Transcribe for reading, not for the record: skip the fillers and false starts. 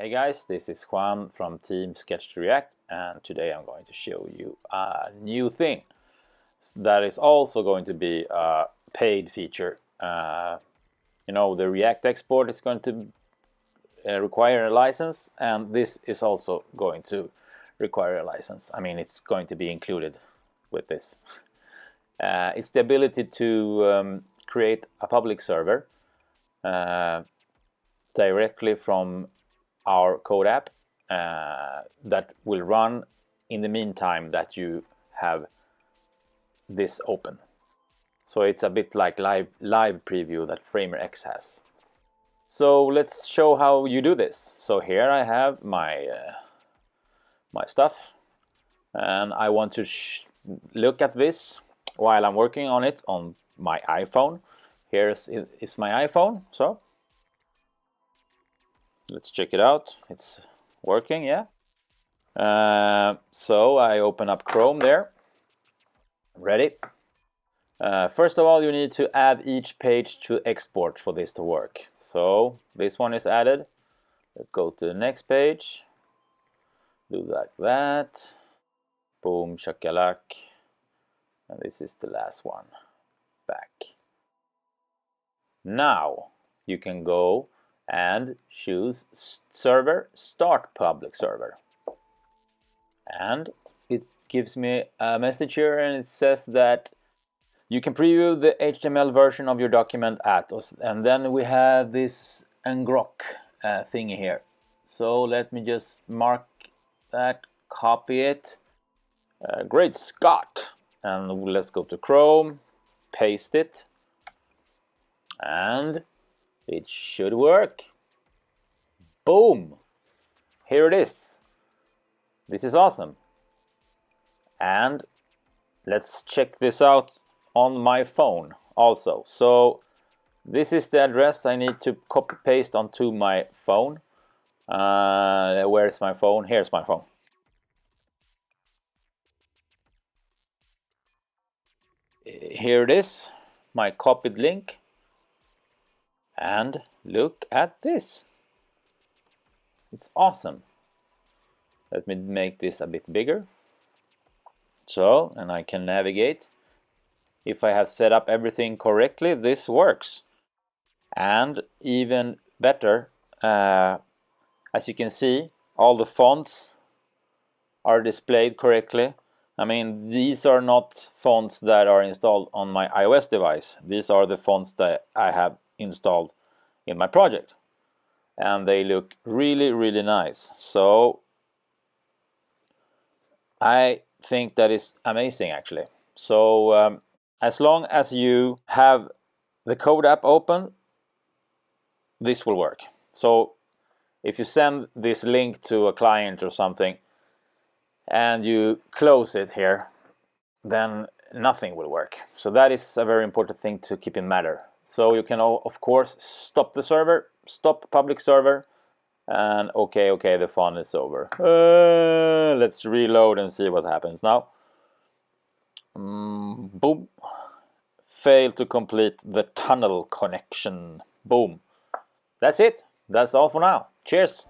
Hey guys, this is Juan from team Sketch2React, and today I'm going to show you a new thing that is also going to be a paid feature. The React export is going to require a license, and this is also going to require a license. I mean, it's going to be included with this. It's the ability to create a public server directly from our code app that will run in the meantime that you have this open. So it's a bit like live preview that FramerX has. So let's show how you do this. So here I have my my stuff, and I want to look at this while I'm working on it on my iPhone. Here is my iPhone. So let's check it out. It's working, yeah. So I open up Chrome there. Ready. First of all, you need to add each page to export for this to work. So this one is added. Let's go to the next page. Do like that. Boom, shakalak. And this is the last one. Back. Now you can go and choose server, start public server. And it gives me a message here, and it says that you can preview the HTML version of your document at us. And then we have this ngrok thing here. So let me just mark that, copy it. Great Scott. And let's go to Chrome, paste it, and it should work. Boom! Here it is. This is awesome. And let's check this out on my phone also. So this is the address I need to copy paste onto my phone. Where's my phone? Here's my phone. Here it is, my copied link. And look at this. It's awesome. Let me make this a bit bigger. So, and I can navigate. If I have set up everything correctly, this works. And even better, as you can see, all the fonts are displayed correctly. I mean, these are not fonts that are installed on my iOS device. These are the fonts that I have installed in my project, and they look really, really nice. So I think that is amazing, actually. So as long as you have the code app open, this will work. So if you send this link to a client or something and you close it here, then nothing will work. So that is a very important thing to keep in mind. So you can, of course, stop the server, stop public server, and okay, the fun is over. Let's reload and see what happens now. Boom. Failed to complete the tunnel connection. Boom. That's it. That's all for now. Cheers.